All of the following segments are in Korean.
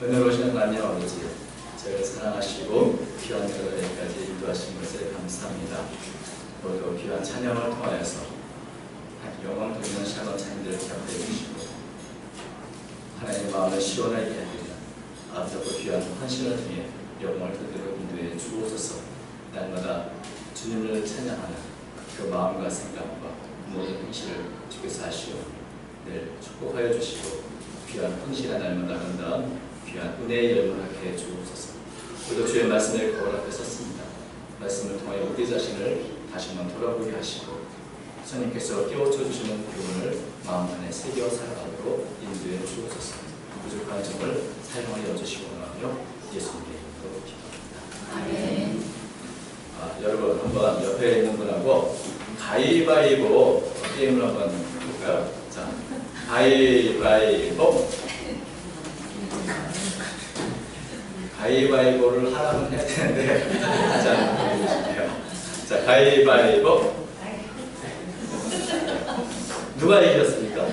은혜로우신 하나님 아버지, 저를 사랑하시고 귀한 여러분에게까지 인도하신 것에 감사합니다. 모두 귀한 찬양을 통하여서 영광 돌리는 시간을 자녀들을 기억해 주시고 하나님의 마음을 시원하게 해드리는 아름답고 귀한 헌신을 통해 영광을 그대로 인도해 주옵소서. 날마다 주님을 찬양하는 그 마음과 생각과 모든 행실을 주께서 하시오 늘 축복하여 주시고 귀한 헌신의 날마다 한다음 귀한 은혜의 열매를 하게 해 주옵소서. 우리도 주의 말씀을 거울 앞에 섰습니다. 말씀을 통하여 우리 자신을 다시 한번 돌아보게 하시고 성령께서 깨우쳐 주시는 교훈을 마음 안에 새겨 살아가도록 인도해 주옵소서. 부족한 점을 사용하여 주시고 나며 예수님의 이름으로 기도합니다. 아멘. 여러분 한번 옆에 있는 분하고 가위바위보 게임을 한번 해볼까요? 자, 가위바위보. 가위바위보를 하라면 해야 되는데 하지 않는 분이 계시네요. 자, 가위바위보. 누가 이겼습니까?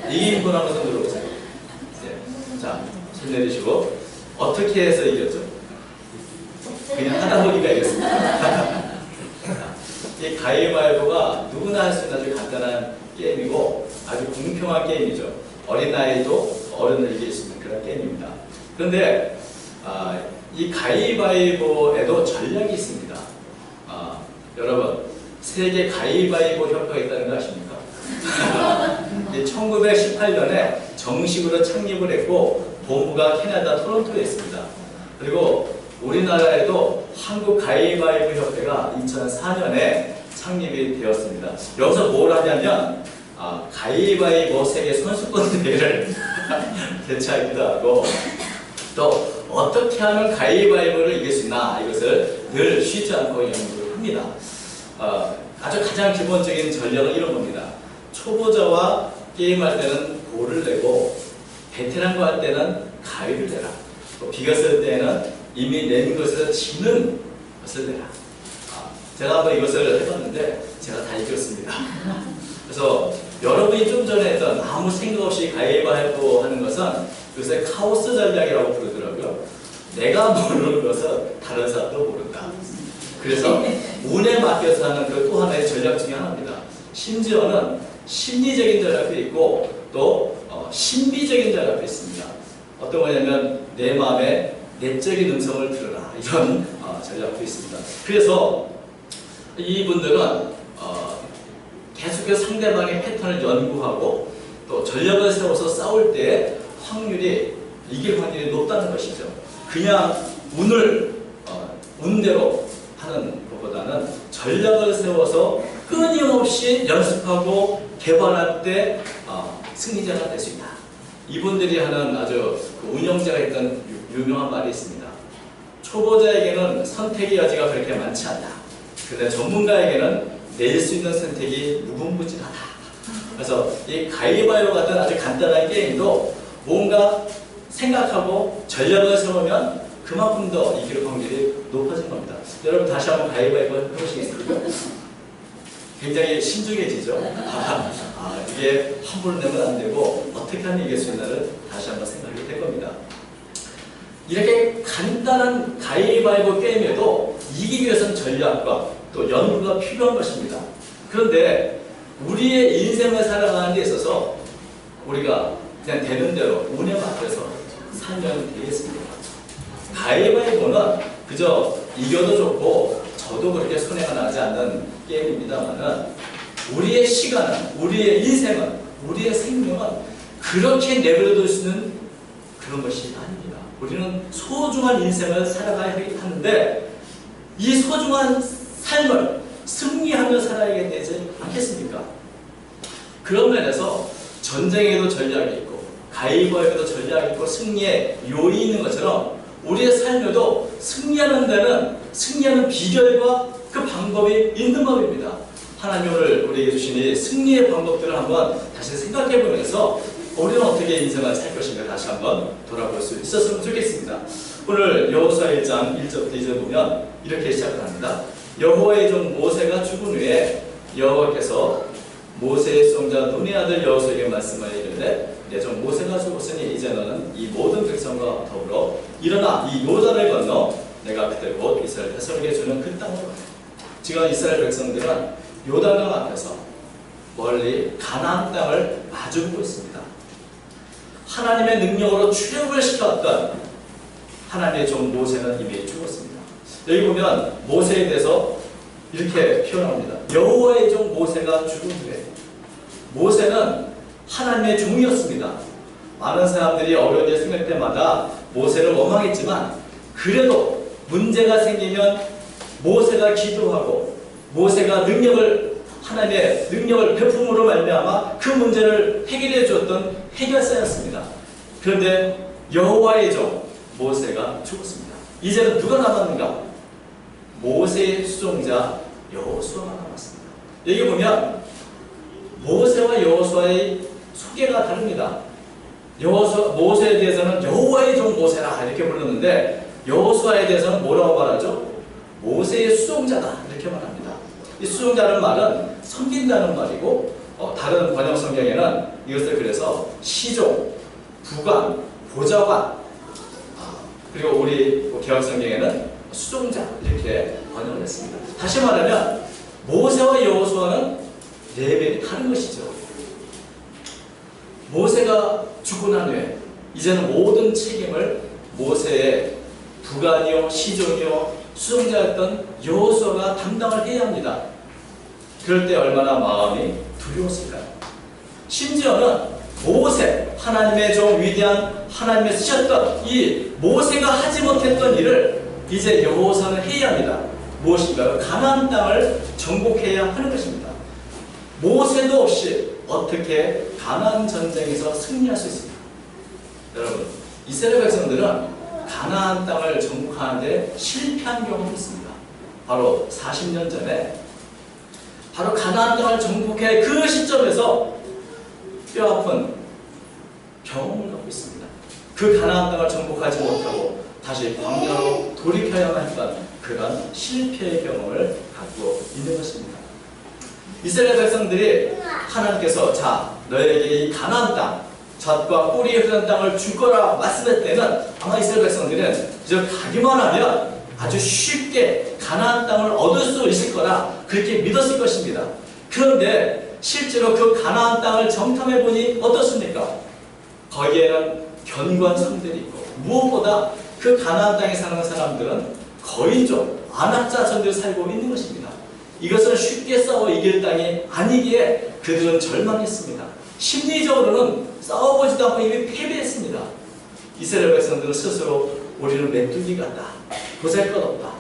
이긴 분 한번 손 들어보세요. 네. 자, 손 내리시고 어떻게 해서 이겼죠? 그냥 하다 보니까 이겼습니다. 이 가위바위보가 누구나 할 수 있는 아주 간단한 게임이고 아주 공평한 게임이죠. 어린아이도 어른을 이길 수 있는 그런 게임입니다. 그런데 이 가위바위보에도 전략이 있습니다. 여러분, 세계 가위바위보 협회가 있다는 거 아십니까? 1918년에 정식으로 창립을 했고 본부가 캐나다 토론토에 있습니다. 그리고 우리나라에도 한국 가위바위보 협회가 2004년에 창립이 되었습니다. 여기서 뭘 하냐면 가위바위보 세계 선수권 대회를 개최하기도 하고 또 어떻게 하면 가위바위보를 이길 수 있나 이것을 늘 쉬지 않고 연구를 합니다. 아주 가장 기본적인 전략은 이런 겁니다. 초보자와 게임할 때는 볼을 내고 베테랑과 할 때는 가위를 내라. 또 비겼을 때는 이미 낸 것에서 지는 것을 내라. 제가 한번 이것을 해봤는데 제가 다 이겼습니다. 그래서 여러분이 좀 전에 했던 아무 생각 없이 가위바위보 하는 것은 요새 카오스 전략이라고 부르더라고요. 내가 모르는 것은 다른 사람도 모른다. 그래서 운에 맡겨서 하는 그 또 하나의 전략 중에 하나입니다. 심지어는 심리적인 전략도 있고 또 신비적인 전략도 있습니다. 어떤 거냐면 내 마음에 내적인 음성을 들어라 이런 전략도 있습니다. 그래서 이분들은 계속해서 상대방의 패턴을 연구하고 또 전략을 세워서 싸울 때 확률이 이길 확률이 높다는 것이죠. 그냥 운대로 하는 것보다는 전략을 세워서 끊임없이 연습하고 개발할 때 승리자가 될 수 있다. 이분들이 하는 아주 운영자가 했던 유명한 말이 있습니다. 초보자에게는 선택의 여지가 그렇게 많지 않다. 그런데 전문가에게는 낼 수 있는 선택이 무궁무진하다. 그래서 이 가위바위보 같은 아주 간단한 게임도 뭔가 생각하고 전략을 세우면 그만큼 더 이길 확률이 높아진 겁니다. 여러분 다시 한번 가위바위보 해보시겠습니까? 굉장히 신중해지죠? 이게 함부로 내면 안 되고 어떻게 하면 이길 수 있나를 다시 한번 생각이 될 겁니다. 이렇게 간단한 가위바위보 게임에도 이기기 위해서는 전략과 또 연구가 필요한 것입니다. 그런데 우리의 인생을 살아가는 데 있어서 우리가 그냥 되는 대로 운에 맡겨서 살면 되겠습니다. 가위바위보는 그저 이겨도 좋고 저도 그렇게 손해가 나지 않는 게임입니다만은 우리의 시간은, 우리의 인생은, 우리의 생명은 그렇게 내버려둘 수 있는 그런 것이 아닙니다. 우리는 소중한 인생을 살아가야 하는데 이 소중한 삶을 승리하며 살아야 되지 않겠습니까? 그런 면에서 전쟁에도 전략이 있고 가위바위보에도 전략이 있고 승리에 요인이 있는 것처럼 우리의 삶에도 승리하는 비결과 그 방법이 있는 법입니다. 하나님 오늘 우리에게 주신 이 승리의 방법들을 한번 다시 생각해 보면서 우리는 어떻게 인생을 살 것인가 다시 한번 돌아볼 수 있었으면 좋겠습니다. 오늘 여호수아 1장 1절부터 2절 보면 이렇게 시작을 합니다. 여호와의 종 모세가 죽은 후에 여호와께서 모세의 수종자 눈의 아들 여호수아에게 말씀하여 이르되 종 모세가 죽었으니 이제는 이 모든 백성과 더불어 일어나 이 요단을 건너 내가 그들 곧 이스라엘 백성에게 주는 그 땅으로 가라. 지금 이스라엘 백성들은 요단강 앞에서 멀리 가나안 땅을 마주보고 있습니다. 하나님의 능력으로 출애굽을 시켰던 하나님의 종 모세는 이미 죽었습니다. 여기 보면 모세에 대해서 이렇게 표현합니다. 여호와의 종 모세가 죽은 후에 모세는 하나님의 종이었습니다. 많은 사람들이 어려운 일 생길 때마다 모세를 원망했지만 그래도 문제가 생기면 모세가 기도하고 모세가 하나님의 능력을 베품으로 말미암아 그 문제를 해결해 주었던 해결사였습니다. 그런데 여호와의 종 모세가 죽었습니다. 이제는 누가 남았는가? 모세의 수종자 여호수아가 남았습니다. 여기 보면 모세와 여호수아의 소개가 다릅니다. 모세에 대해서는 여호와의 종 모세라 이렇게 불렀는데 여호수아에 대해서는 뭐라고 말하죠? 모세의 수종자다 이렇게 말합니다. 이 수종자는 말은 섬긴다는 말이고 다른 번역 성경에는 이것을 그래서 시종, 부관, 보좌관 그리고 우리 개혁 성경에는 수종자 이렇게 번역을 했습니다. 다시 말하면 모세와 여호수아는 레벨이 다른 것이죠. 모세가 죽고 난 후에 이제는 모든 책임을 모세의 부관이요 시종이요 수종자였던 여호수아가 담당을 해야 합니다. 그럴 때 얼마나 마음이 두려웠을까요? 심지어는 모세, 하나님의 종 위대한 하나님의 쓰셨던 이 모세가 하지 못했던 일을 이제 여호수아는 해야 합니다. 무엇인가요? 가나안 땅을 정복해야 하는 것입니다. 모세도 없이 어떻게 가나안 전쟁에서 승리할 수 있습니까? 여러분, 이스라엘 백성들은 가나안 땅을 정복하는데 실패한 경험이 있습니다. 바로 40년 전에 바로 가나안 땅을 정복해 그 시점에서 뼈아픈 경험을 갖고 있습니다. 그 가나안 땅을 정복하지 못하고 다시 광야로 돌이켜야만 했던 그런 실패의 경험을 갖고 있는 것입니다. 이스라엘 백성들이 하나님께서 자 너에게 이 가나안 땅 젖과 꿀이 흐르는 땅을 줄 거라 말씀할 때는 아마 이스라엘 백성들은 이제 가기만 하면 아주 쉽게 가나안 땅을 얻을 수 있을 거라 그렇게 믿었을 것입니다. 그런데 실제로 그 가나안 땅을 정탐해 보니 어떻습니까? 거기에는 견고한 성들이 있고 무엇보다 그 가나안 땅에 사는 사람들은 거인족, 안악자손들 살고 있는 것입니다. 이것은 쉽게 싸워 이길 땅이 아니기에 그들은 절망했습니다. 심리적으로는 싸워보지도 않고 이미 패배했습니다. 이스라엘 백성들은 스스로 우리는 메뚜기 같다, 보잘것없다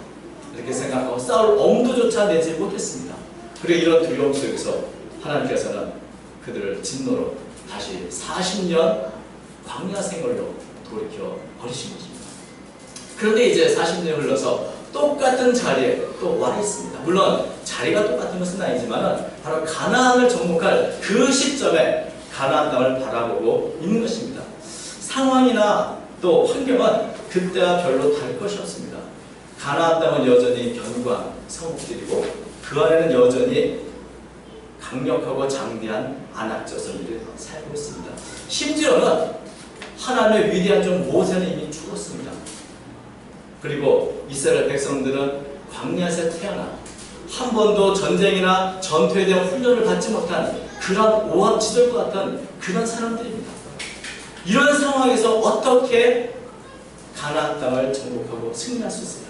이렇게 생각하고 싸울 엄두조차 내지 못했습니다. 그리고 이런 두려움 속에서 하나님께서는 그들을 진노로 다시 40년 광야 생활로 돌이켜 버리신 것입니다. 그런데 이제 40년이 흘러서 똑같은 자리에 또 와 있습니다. 물론 자리가 똑같은 것은 아니지만 바로 가나안을 정복할 그 시점에 가나안 땅을 바라보고 있는 것입니다. 상황이나 또 환경은 그때와 별로 다를 것이 없습니다. 가나안 땅은 여전히 견고한 성읍들이고 그 안에는 여전히 강력하고 장대한 안악자손들이 살고 있습니다. 심지어는 하나님의 위대한 종 모세는 이미 죽었습니다. 그리고 이스라엘 백성들은 광야에서 태어나 한 번도 전쟁이나 전투에 대한 훈련을 받지 못한 그런 오합지졸과 같은 그런 사람들입니다. 이런 상황에서 어떻게 가나안 땅을 정복하고 승리할 수 있을까?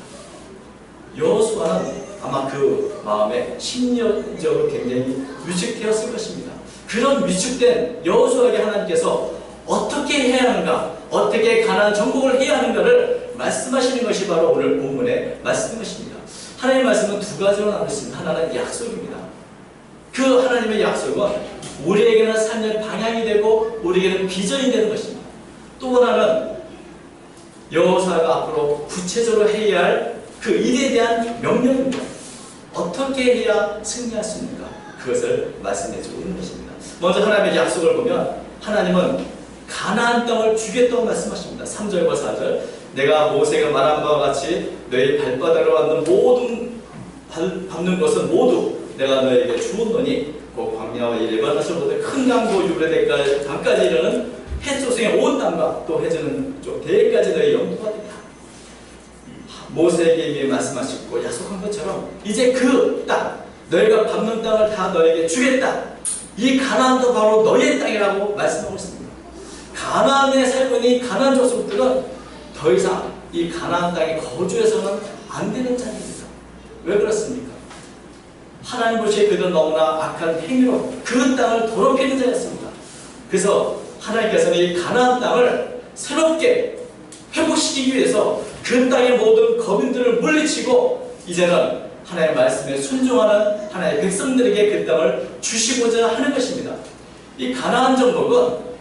여호수아는 아마 그 마음에 심리적으로 굉장히 위축되었을 것입니다. 그런 위축된 여호수아에게 하나님께서 어떻게 해야 하는가, 어떻게 가나안 정복을 해야 하는가를 말씀하시는 것이 바로 오늘 본문의 말씀인 것입니다. 하나님의 말씀은 두 가지로 나누었습니다. 하나는 약속입니다. 그 하나님의 약속은 우리에게는 삶의 방향이 되고 우리에게는 비전이 되는 것입니다. 또 하나는 여호수아가 앞으로 구체적으로 해야 할 그 일에 대한 명령입니다. 어떻게 해야 승리할 수 있는가? 그것을 말씀해주고 있는 것입니다. 먼저 하나님의 약속을 보면 하나님은 가나안 땅을 주겠다고 말씀하십니다. 3절과 4절 내가 모세가 말한 바와 같이 너희 발바닥으로 밟는 모든 밟는 것은 모두 내가 너에게 주었노니 그 광야와 이 레바논에서부터 큰 강도 유브라데까지 이르는 해초성의 온 땅과 또 해저는 쪽 대까지 너희 영토가 되리라. 모세에게 이미 말씀하셨고 약속한 것처럼 이제 그 땅, 너희가 밟는 땅을 다 너에게 주겠다. 이 가나안도 바로 너희의 땅이라고 말씀하고 있습니다. 가나안에 살고 있는 이 가나안 족속들은 더 이상 이 가나안 땅에 거주해서는 안 되는 자입니다. 왜 그렇습니까? 하나님 보시기에 그들은 너무나 악한 행위로 그 땅을 더럽히는 자였습니다. 그래서 하나님께서는 이 가나안 땅을 새롭게 회복시키기 위해서 그 땅의 모든 거민들을 물리치고 이제는 하나님의 말씀에 순종하는 하나님의 백성들에게 그 땅을 주시고자 하는 것입니다. 이 가나안 정복은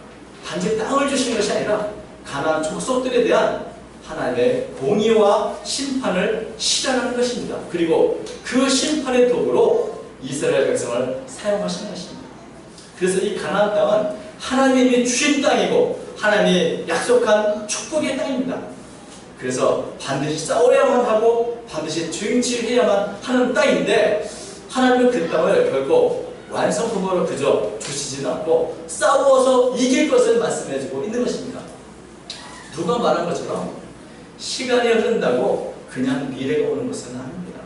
단지 땅을 주시는 것이 아니라 가나안 족속들에 대한 하나님의 공의와 심판을 실현하는 것입니다. 그리고 그 심판의 도구로 이스라엘 백성을 사용하시는 것입니다. 그래서 이 가나안 땅은 하나님이 주신 땅이고 하나님이 약속한 축복의 땅입니다. 그래서 반드시 싸워야만 하고 반드시 쟁취해야만 하는 땅인데 하나님은 그 땅을 결코 완성품으로 그저 주시지는 않고 싸워서 이길 것을 말씀해주고 있는 것입니다. 누가 말한 것처럼 시간이 흐른다고 그냥 미래가 오는 것은 아닙니다.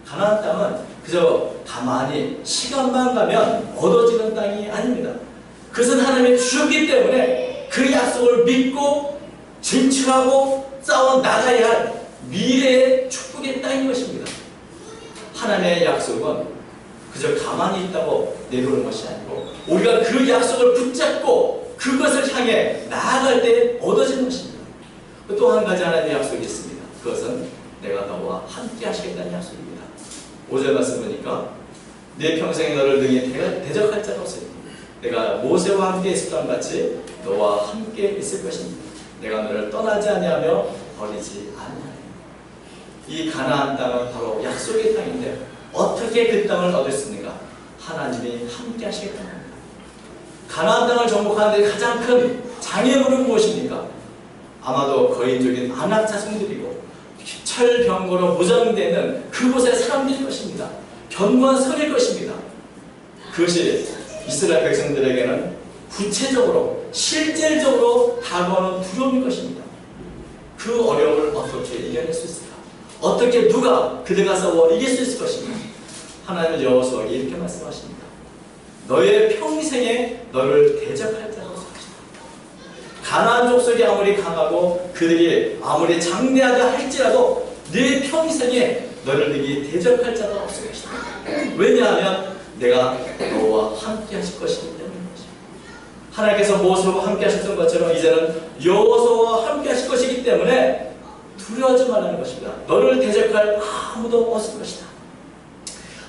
가나안 땅은 그저 가만히 시간만 가면 얻어지는 땅이 아닙니다. 그것은 하나님이 주셨기 때문에 그 약속을 믿고 진출하고 싸워 나가야 할 미래의 축복의 땅인 것입니다. 하나님의 약속은 그저 가만히 있다고 내려오는 것이 아니고 우리가 그 약속을 붙잡고 그것을 향해 나아갈 때 얻어지는 것입니다. 또 한 가지 하나님의 약속이 있습니다. 그것은 내가 너와 함께 하시겠다는 약속입니다. 5절 말씀 보니까 내 평생에 너를 능히 대적할 자가 없으니 내가 모세와 함께 있었던 같이 너와 함께 있을 것입니다. 내가 너를 떠나지 아니하며 버리지 아니하리라. 이 가나안 땅은 바로 약속의 땅인데 어떻게 그 땅을 얻을 수 있는가? 하나님이 함께 하시겠다는 겁니다. 가나안 땅을 정복하는 데 가장 큰 장애물은 무엇입니까? 아마도 거인족인 아낙 자손들이고 철병거로 무장되는 그곳의 사람들일 것입니다. 견고한 성일 것입니다. 그것이 이스라엘 백성들에게는 구체적으로 실질적으로 다가오는 두려움일 것입니다. 그 어려움을 어떻게 이겨낼 수 있을까? 어떻게 누가 그들과 싸워 이길 수 있을 것인가? 하나님은 여호수아에게 이렇게 말씀하십니다. 너의 평생에 너를 대적할 자가 없을 것이다. 가나안 족속이 아무리 강하고 그들이 아무리 장대하다 할지라도 네 평생에 너를 능히 대적할 자가 없을 것이다. 왜냐하면 내가 너와 함께 하실 것이기 때문인 것입니다. 하나님께서 모세와 함께 하셨던 것처럼 이제는 여호수아와 함께 하실 것이기 때문에 두려워하지 말라는 것입니다. 너를 대적할 아무도 없을 것이다.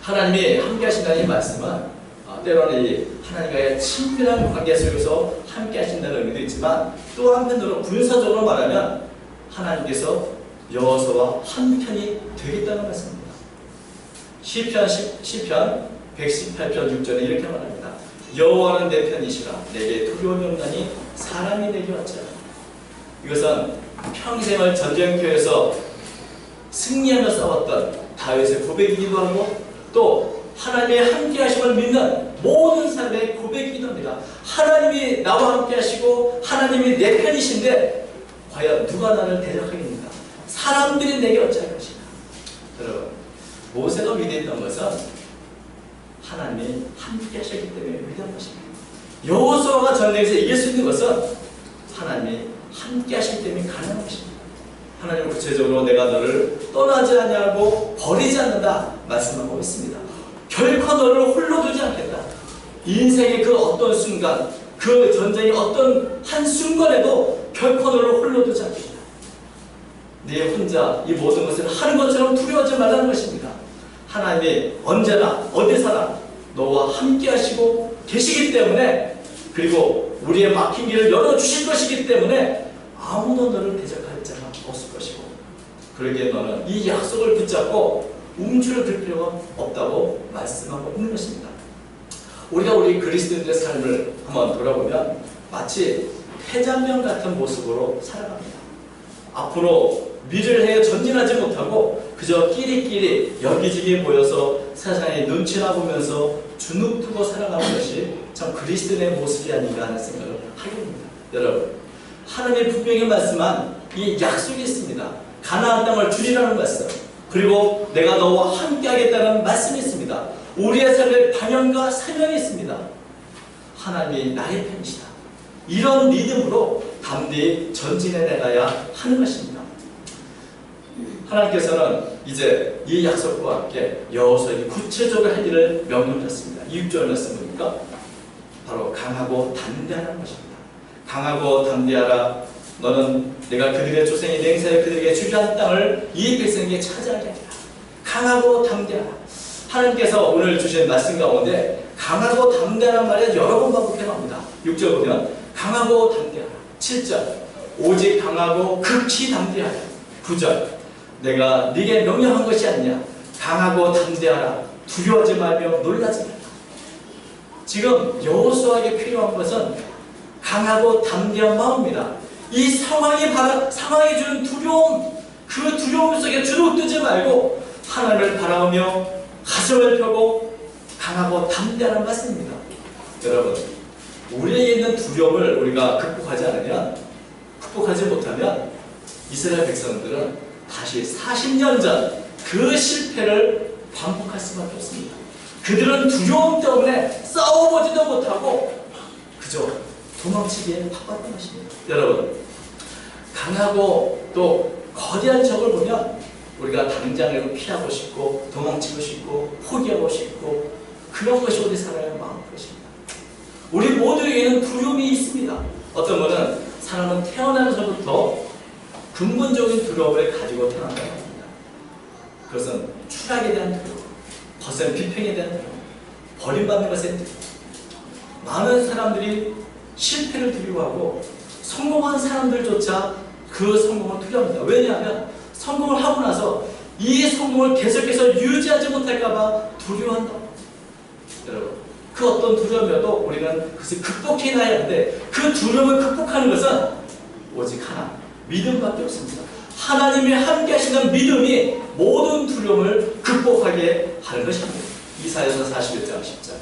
하나님이 함께 하신다는 이 말씀은 때로는 이 하나님과의 친밀한 관계 속에서 함께 하신다는 의미도 있지만 또 한편으로 군사적으로 말하면 하나님께서 여호수아와 한편이 되겠다는 말씀입니다. 시편 118편 6절에 이렇게 말합니다. 여호와는 내 편이시라 내게 두려움이 없나니 사람이 내게 어찌하라. 이것은 평생을 전쟁터에서 승리하며 싸웠던 다윗의 고백이기도 하고 또 하나님의 함께 하심을 믿는 모든 사람의 고백이기도 합니다. 하나님이 나와 함께 하시고 하나님이 내 편이신데 과연 누가 나를 대적하겠는가? 사람들이 내게 어찌할 것인가? 여러분, 모세가 위대했던 것은 하나님이 함께 하셨기 때문에 위대한 것입니다. 여호수아가 전쟁에서 이길 수 있는 것은 하나님이 함께 하시기 때문에 가능한 것입니다. 하나님은 구체적으로 내가 너를 떠나지 아니하고 버리지 않는다 말씀하고 있습니다. 결코 너를 홀로 두지 않겠다. 인생의 그 어떤 순간, 그 전쟁의 어떤 한 순간에도 결코 너를 홀로 두지 않겠다. 네 혼자 이 모든 것을 하는 것처럼 두려워하지 말라는 것입니다. 하나님이 언제나 어디서나 너와 함께 하시고 계시기 때문에 그리고 우리의 막힌 길을 열어주실 것이기 때문에 아무도 너를 대적할 자가 없을 것이고 그러기에 너는 이 약속을 붙잡고 움츠러 들 필요가 없다고 말씀하고 있는 것입니다. 우리가 우리 그리스도인들의 삶을 한번 돌아보면 마치 폐장면 같은 모습으로 살아갑니다. 앞으로 미래를 향해 전진하지 못하고 그저 끼리끼리 여기저기 모여서 세상에 눈치나 보면서 주눅 두고 살아가는 것이 참 그리스도인의 모습이 아닌가 하는 생각을 하게 됩니다. 여러분, 하나님이 분명히 말씀한 이 약속이 있습니다. 가나안 땅을 주리라는 말씀, 그리고 내가 너와 함께 하겠다는 말씀이 있습니다. 우리의 삶에 방향과 사명이 있습니다. 하나님이 나의 편이시다. 이런 믿음으로 담대히 전진해 나가야 하는 것입니다. 하나님께서는 이제 이 약속과 함께 여호수아에게 구체적으로 할 일을 명령하셨습니다. 6절 말씀 보니까 바로 강하고 담대하라는 것입니다. 강하고 담대하라. 너는 내가 그들의 조상이 맹세하여 그들에게 주리한 땅을 이 백성에게 차지하게 하리라. 강하고 담대하라. 하나님께서 오늘 주신 말씀 가운데 강하고 담대하라는 말에 여러 번 반복해 나옵니다. 6절 보면 강하고 담대하라. 7절 오직 강하고 극히 담대하라. 9절 내가 네게 명령한 것이 아니냐. 강하고 담대하라. 두려워하지 말며 놀라지 말라. 지금 여호수아에게 필요한 것은 강하고 담대한 마음입니다. 이 상황이 주는 두려움, 그 두려움 속에 주눅들지 말고 하나님을 바라보며 가슴을 펴고 강하고 담대하는 말씀입니다. 여러분, 우리에게 있는 두려움을 우리가 극복하지 못하면 이스라엘 백성들은 다시 40년 전 그 실패를 반복할 수밖에 없습니다. 그들은 두려움 때문에 싸워보지도 못하고 그저 도망치기에 바빴던 것입니다. 여러분, 강하고 또 거대한 적을 보면 우리가 당장으로 피하고 싶고 도망치고 싶고 포기하고 싶고 그런 것이 우리 살아야 마음 것입니다. 우리 모두에게는 두려움이 있습니다. 어떤 분은 사람은 태어나면서부터 근본적인 두려움을 가지고 태어난다고 합니다. 그것은 추락에 대한 두려움, 거센 비평에 대한 두려움, 버림받는 것에 두려움. 많은 사람들이 실패를 두려워하고 성공한 사람들조차 그 성공을 두려워합니다. 왜냐하면 성공을 하고 나서 이 성공을 계속해서 유지하지 못할까봐 두려워한다. 여러분, 그 어떤 두려움이라도 우리는 그것을 극복해야 하는데 그 두려움을 극복하는 것은 오직 하나, 믿음밖에 없습니다. 하나님이 함께 하시는 믿음이 모든 두려움을 극복하게 하는 것입니다. 이사야서 41장 10절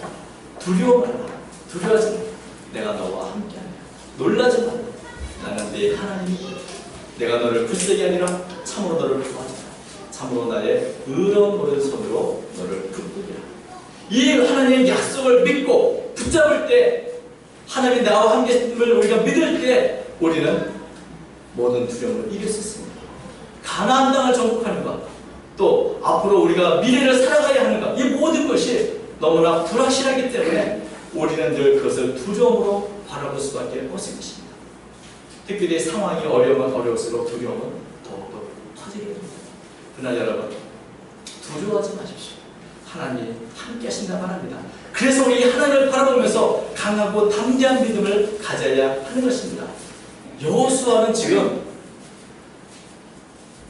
두려워 말라. 두려워하지 말라. 내가 너와 함께하리라. 놀라지 말라. 나는 네 하나님이다. 내가 너를 굳세게 하리라. 참으로 너를 도와주라. 참으로 나의 의로운 오른손으로 너를 붙들리라. 이 하나님의 약속을 믿고 붙잡을 때, 하나님이 나와 함께 하심을 우리가 믿을 때 우리는 모든 두려움을 이길 수 있습니다. 가나안 땅을 정복하는 것, 또 앞으로 우리가 미래를 살아가야 하는 것, 이 모든 것이 너무나 불확실하기 때문에 우리는 늘 그것을 두려움으로 바라볼 수밖에 없을 것입니다. 특별히 상황이 어려우면 어려울수록 두려움은 더욱더 커지게 됩니다. 그러나 여러분, 두려워하지 마십시오. 하나님 함께 하신다 말합니다. 그래서 우리 하나님을 바라보면서 강하고 담대한 믿음을 가져야 하는 것입니다. 여호수아는 지금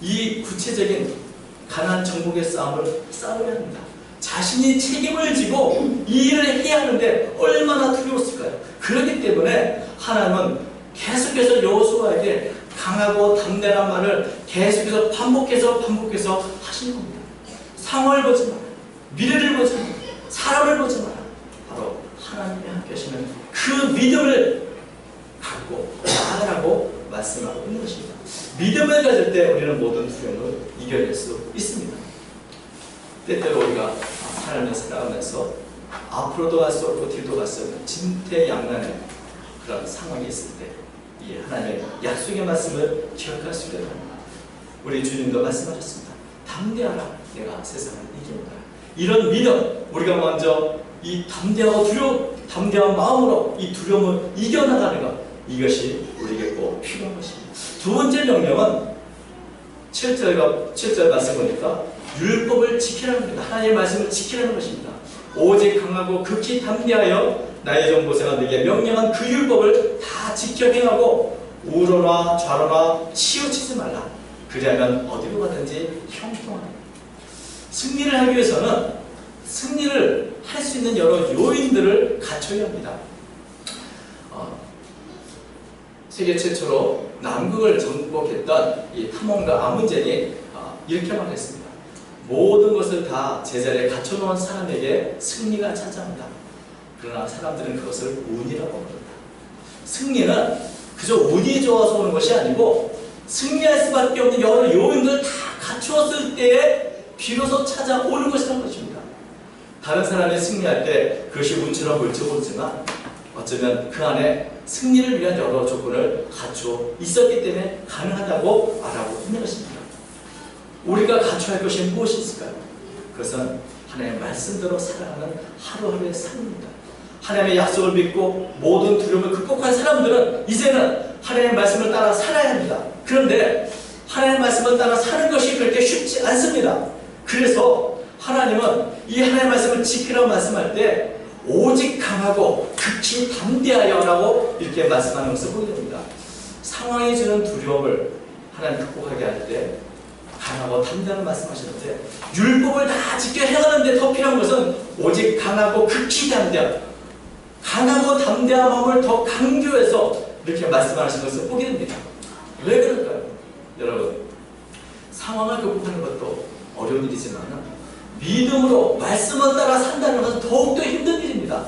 이 구체적인 가나안 정복의 싸움을 싸워야 합니다. 자신이 책임을 지고 이 일을 해야 하는데 얼마나 두려웠을까요? 그렇기 때문에 하나님은 계속해서 여호수아에게 강하고 담대한 말을 계속해서 반복해서 하시는 겁니다. 상황을 보지 마라. 미래를 보지 마라. 사람을 보지 마라. 바로 하나님이 함께 하시는 그 믿음을 갖고 나아가라고 말씀하고 있는 것입니다. 믿음을 가질 때 우리는 모든 두려움을 이겨낼 수 있습니다. 때때로 우리가 삶을 살아가면서 앞으로도 갈 수 없고 뒤로도 갈 수 없는 진퇴양난의 그런 상황이 있을 때 이 하나님의 약속의 말씀을 기억할 수 있도록 합니다. 우리 주님도 말씀하셨습니다. 담대하라. 내가 세상을 이긴다. 이런 믿음, 우리가 먼저 이 담대한 마음으로 이 두려움을 이겨나가는 것, 이것이 우리에게 꼭 필요한 것입니다. 두 번째 명령은 7절 말씀 보니까 율법을 지키라는 겁니다. 하나님의 말씀을 지키라는 것입니다. 오직 강하고 극히 담대하여 나의 종 모세가 네게 명령한 그 율법을 다 지켜 행하고 우로나 좌로나 치우치지 말라. 그리하면 어디로 가든지 형통하라. 승리를 하기 위해서는 승리를 할 수 있는 여러 요인들을 갖춰야 합니다. 세계 최초로 남극을 정복했던 이 탐험가 아문젠이 이렇게 말했습니다. 모든 것을 다 제자리에 갖춰놓은 사람에게 승리가 찾아온다. 그러나 사람들은 그것을 운이라고 합니다. 승리는 그저 운이 좋아서 오는 것이 아니고 승리할 수밖에 없는 여러 요인들 다 갖추었을 때에 비로소 찾아오는 것이라는 것입니다. 다른 사람이 승리할 때 그것이 운처럼 보일지 모르지만 어쩌면 그 안에 승리를 위한 여러 조건을 갖추어 있었기 때문에 가능하다고 말하고 있는 것입니다. 우리가 갖춰야 할 것이 무엇이 있을까요? 그것은 하나님의 말씀대로 살아가는 하루하루의 삶입니다. 하나님의 약속을 믿고 모든 두려움을 극복한 사람들은 이제는 하나님의 말씀을 따라 살아야 합니다. 그런데 하나님의 말씀을 따라 사는 것이 그렇게 쉽지 않습니다. 그래서 하나님은 이 하나님의 말씀을 지키라고 말씀할 때 오직 강하고 극히 담대하여라고 이렇게 말씀하는 것을 보게 됩니다. 상황이 주는 두려움을 하나님 극복하게 할 때 강하고 담대하는 말씀하시는데 율법을 다 지켜 행하는데 더 필요한 것은 오직 강하고 극히 담대한 강하고 담대한 마음을 더 강조해서 이렇게 말씀하시는 것을 보게 됩니다. 왜 그럴까요? 여러분, 상황을 극복하는 것도 어려운 일이지만 믿음으로 말씀을 따라 산다는 것은 더욱더 힘든 일입니다.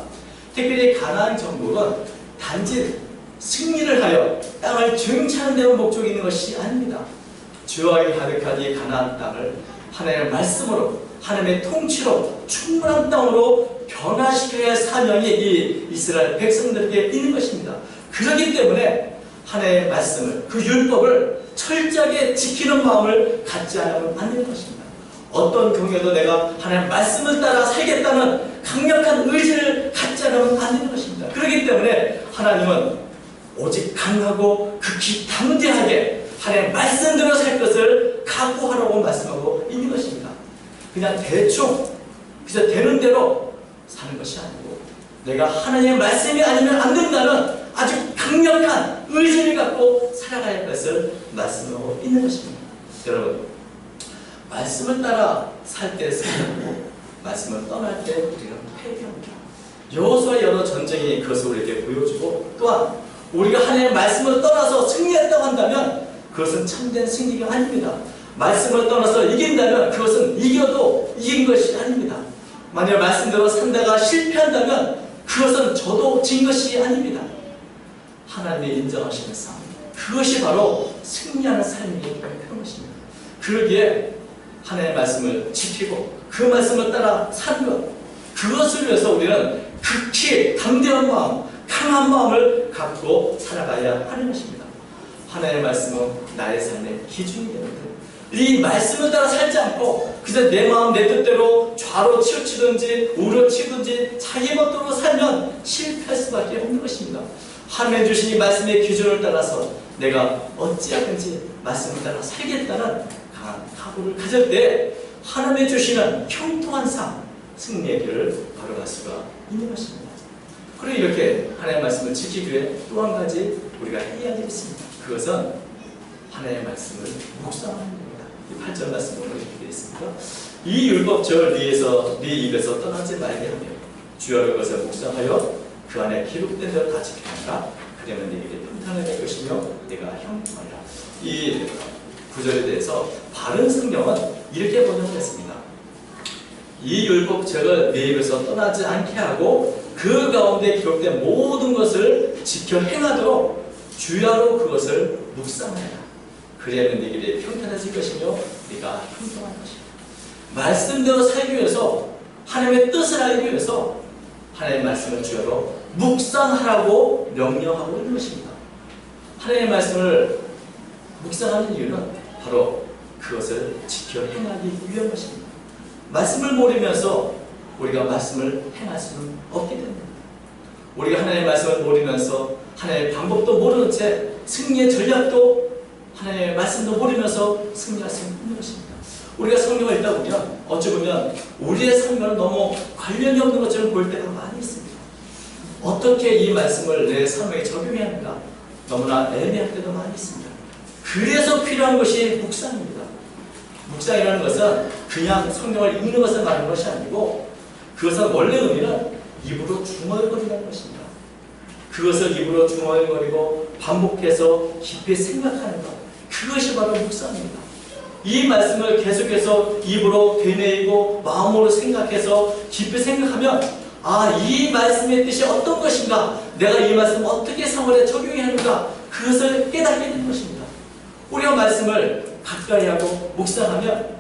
특별히 가나안 정복은 단지 승리를 하여 땅을 정착하는 데만 목적이 있는 것이 아닙니다. 주와의 가득한 이 가나안 땅을 하나님의 말씀으로 하나님의 통치로 충분한 땅으로 변화시켜야 할 사명이 이 이스라엘 백성들에게 있는 것입니다. 그렇기 때문에 하나님의 말씀을 그 율법을 철저하게 지키는 마음을 갖지 않으면 안 되는 것입니다. 어떤 경우에도 내가 하나님의 말씀을 따라 살겠다는 강력한 의지를 갖지 않으면 안 되는 것입니다. 그렇기 때문에 하나님은 오직 강하고 극히 담대하게 하나님의 말씀대로 살 것을 각오하라고 말씀하고 있는 것입니다. 그냥 대충 그래서 되는 대로 사는 것이 아니고 내가 하나님의 말씀이 아니면 안 된다는 아주 강력한 의지를 갖고 살아가야 할 것을 말씀하고 있는 것입니다. 여러분, 말씀을 따라 살 때 승리하고 말씀을 떠날 때 우리는 패배합니다. 여호수아의 여러 전쟁이 그것을 우리에게 보여주고 또한 우리가 하나님의 말씀을 떠나서 승리했다고 한다면 그것은 참된 승리가 아닙니다. 말씀을 떠나서 이긴다면 그것은 이겨도 이긴 것이 아닙니다. 만약 말씀대로 산다가 실패한다면 그것은 저도 진 것이 아닙니다. 하나님이 인정하시는 삶, 그것이 바로 승리하는 삶이기 때문인 것입니다. 그러기에 하나님의 말씀을 지키고 그 말씀을 따라 사는 것, 그것을 위해서 우리는 극히 담대한 마음, 강한 마음을 갖고 살아가야 하는 것입니다. 하나님의 말씀은 나의 삶의 기준이 되는데 이 말씀을 따라 살지 않고 그래서 내 마음 내 뜻대로 좌로 치우치든지 우로 치우든지 자기 멋대로 살면 실패할 수밖에 없는 것입니다. 하나님 주신 이 말씀의 기준을 따라서 내가 어찌하든지 말씀을 따라 살겠다는 강한 각오를 가질 때 하나님의 주시는 형통한 삶, 승리의 길을 걸어갈 수가 있는 것입니다. 그리고 이렇게 하나님의 말씀을 지키기 위해 또 한 가지 우리가 해야 할 일이 있습니다. 그것은 하나님의 말씀을 묵상하는 겁니다. 이 8절 말씀으로 이렇게 되어 있습니다. 이 율법책을 네 입에서 떠나지 말게 하며 주여 그것을 묵상하여 그 안에 기록된 대로 다 지켜라. 그러면 네게 평탄을 될 것이며 네가 형통하리라. 이 구절에 대해서 바른 성경은 이렇게 번역했습니다. 이 율법책을 네 입에서 떠나지 않게 하고 그 가운데 기록된 모든 것을 지켜 행하도록 주야로 그것을 묵상하라. 그래야만 네 길이 평탄해질 것이며 네가 형통할 것이다. 말씀대로 살기 위해서 하나님의 뜻을 알기 위해서 하나님의 말씀을 주야로 묵상하라고 명령하고 있는 것입니다. 하나님의 말씀을 묵상하는 이유는 바로 그것을 지켜 행하기 위한 것입니다. 말씀을 모르면서 우리가 말씀을 행할 수는 없게 됩니다. 우리가 하나님의 말씀을 모르면서 하나님의 방법도 모르는 채 승리의 전략도 하나님의 말씀도 모르면서 승리할 수 있는 것입니다. 우리가 성경을 읽다 보면 어찌 보면 우리의 삶과는 너무 관련이 없는 것처럼 보일 때가 많이 있습니다. 어떻게 이 말씀을 내 삶에 적용해야 하는가 너무나 애매할 때도 많이 있습니다. 그래서 필요한 것이 묵상입니다. 묵상이라는 것은 그냥 성경을 읽는 것을 말하는 것이 아니고 그것은 원래 의미는 입으로 중얼거리는 것입니다. 그것을 입으로 중얼거리고 반복해서 깊이 생각하는 것, 그것이 바로 묵상입니다. 이 말씀을 계속해서 입으로 되뇌이고 마음으로 생각해서 깊이 생각하면 이 말씀의 뜻이 어떤 것인가, 내가 이 말씀을 어떻게 생활에 적용해야 하는가, 그것을 깨닫게 되는 것입니다. 우리가 말씀을 가까이 하고 묵상하면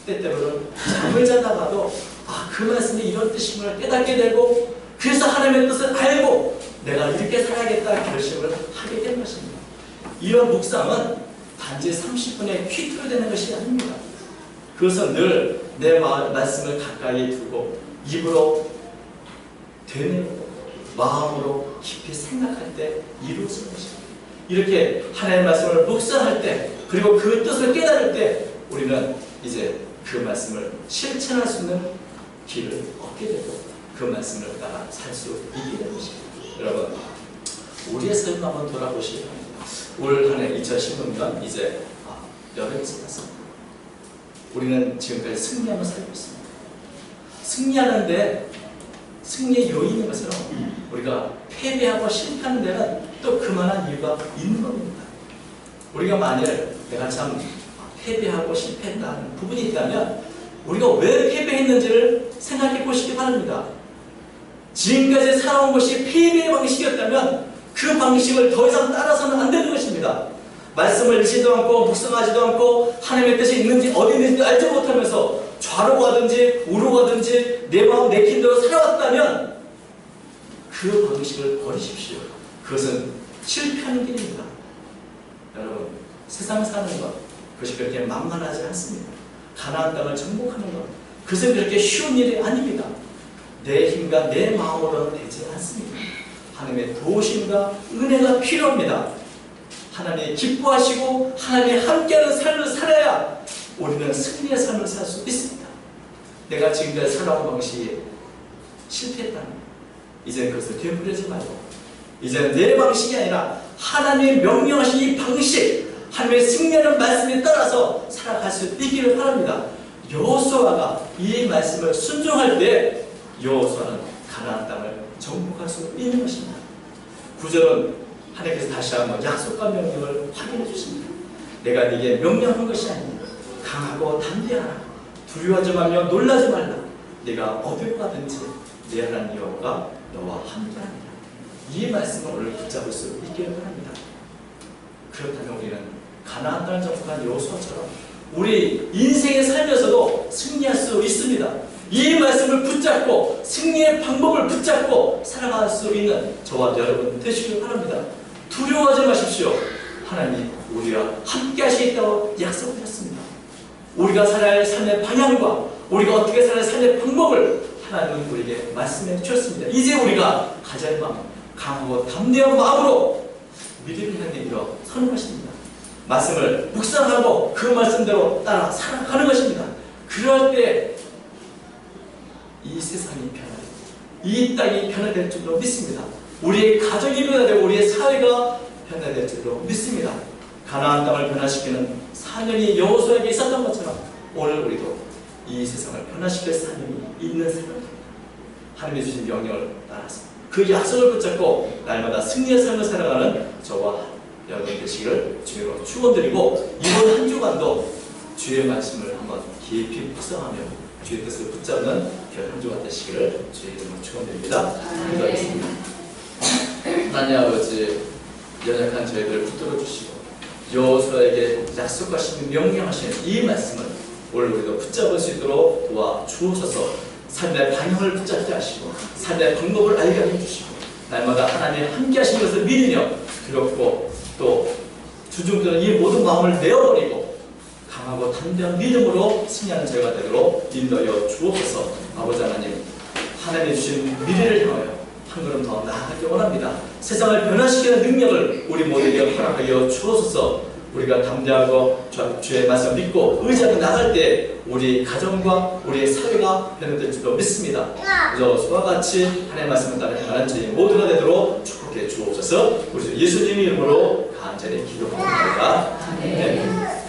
때때로는 잠을 자다가도 그 말씀이 이런 뜻임을 깨닫게 되고, 그래서 하나님의 뜻을 알고 내가 이렇게 살아야겠다 결심을 하게 되는 것입니다. 이런 묵상은 단지 30분에 퀴트로 되는 것이 아닙니다. 그것은 늘 내 말씀을 가까이 두고 입으로 되뇌고 마음으로 깊이 생각할 때 이루어지는 것입니다. 이렇게 하나님의 말씀을 묵상할 때, 그리고 그 뜻을 깨달을 때 우리는 이제 그 말씀을 실천할 수 있는 길을 얻게 되고 그 말씀을 따라 살 수 있게 되는 것입니다. 여러분, 우리의 삶을 한번 돌아보시기 바랍니다. 올 한 해 2016년 이제 여름이 지났습니다. 우리는 지금까지 승리하며 살고 있습니다. 승리하는데 승리의 요인인 것처럼 우리가 패배하고 실패하는 데는 또 그만한 이유가 있는 겁니다. 우리가 만일 내가 참 패배하고 실패했다는 부분이 있다면 우리가 왜 패배했는지를 생각해 보시기 바랍니다. 지금까지 살아온 것이 패배의 방식이었다면 그 방식을 더 이상 따라서는 안 되는 것입니다. 말씀을 읽지도 않고 묵상하지도 않고 하나님의 뜻이 있는지 어디 있는지 알지 못하면서 좌로 가든지 우로 가든지 내 마음 내킨 대로 살아왔다면 그 방식을 버리십시오. 그것은 실패하는 길입니다. 여러분, 세상 사는 것, 그것이 그렇게 만만하지 않습니다. 가나안 땅을 정복하는 것, 그것은 그렇게 쉬운 일이 아닙니다. 내 힘과 내 마음으로는 되지 않습니다. 하나님의 도우심과 은혜가 필요합니다. 하나님이 기뻐하시고 하나님이 함께하는 삶을 살아야 우리는 승리의 삶을 살 수 있습니다. 내가 지금까지 살아온 방식이 실패했다면 이제 그것을 되풀이하지 말고 이제는 내 방식이 아니라 하나님이 명령하신 이 방식, 하나님의 승리하는 말씀에 따라서 살아갈 수 있기를 바랍니다. 여호수아가 이 말씀을 순종할 때 여호수아는 가나안 땅을 정복할 수 있는 것입니다. 9절은 하나님께서 다시 한번 약속과 명령을 확인해 주십니다. 내가 네게 명령한 것이 아니냐. 강하고 담대하라. 두려워하지 말며 놀라지 말라. 네가 어딜 가든지 내 하나님 여호와가 너와 함께하리라. 이 말씀을 오늘 붙잡을 수 있기를 바랍니다. 그렇다면 우리는 가나안 땅을 정복한 여호수아처럼 우리 인생에 살면서도 승리할 수 있습니다. 이 말씀을 붙잡고 승리의 방법을 붙잡고 살아갈 수 있는 저와 여러분 되시길 바랍니다. 두려워하지 마십시오. 하나님 우리와 함께 하시겠다고 약속하셨습니다. 우리가 살아야 할 삶의 방향과 우리가 어떻게 살아야 할 삶의 방법을 하나님은 우리에게 말씀해 주셨습니다. 이제 우리가 가져야 할 마음, 강하고 담대한 마음으로 믿음을 향해 일어서는 것입니다. 말씀을 묵상하고 그 말씀대로 따라 살아가는 것입니다. 그럴 때 이 세상이 변화되고 이 땅이 변화될 줄로 믿습니다. 우리의 가정이 변화되고 우리의 사회가 변화될 줄로 믿습니다. 가나안 땅을 변화시키는 사명이 여호수아에게 있었던 것처럼 오늘 우리도 이 세상을 변화시킬 사명이 있는 사람입니다. 하나님이 주신 명령을 따라서 그 약속을 붙잡고 날마다 승리의 삶을 살아가는 저와 여러분 되시기를 주님으로 축원드리고 이번 한 주간도 주의 말씀을 한번 깊이 묵상하며 주의 뜻을 붙잡는 그 한 주가 되시기를 주의 이름으로 축원드립니다. 기도하겠습니다. 하나님 아버지, 연약한 저희들을 붙들어 주시고 여호수아에게 약속하시며 명령하시는 이 말씀을 오늘 우리도 붙잡을 수 있도록 도와 주옵소서. 삶의 방향을 붙잡게 하시고 삶의 방법을 알게 해주시고 날마다 하나님의 함께 하신 것을 믿으며 두렵고 또 주중들은 이 모든 마음을 내어버리고 강하고 담대한 믿음으로 승리하는 저희가 되도록 인도하여 주옵소서. 아버지 하나님, 하나님이 주신 미래를 향하여 한 걸음 더 나아가길 원합니다. 세상을 변화시키는 능력을 우리 모두에게 허락하여 주옵소서. 우리가 담대하고 주의 말씀 믿고 의지하고 나갈 때 우리 가정과 우리의 사회가 변화될 줄로 믿습니다. 여호수아와 같이 하나님의 말씀을 따라 행하는 저희 모두가 되도록 축복해 주옵소서. 우리 예수님 이름으로 간절히 기도합니다. 아멘.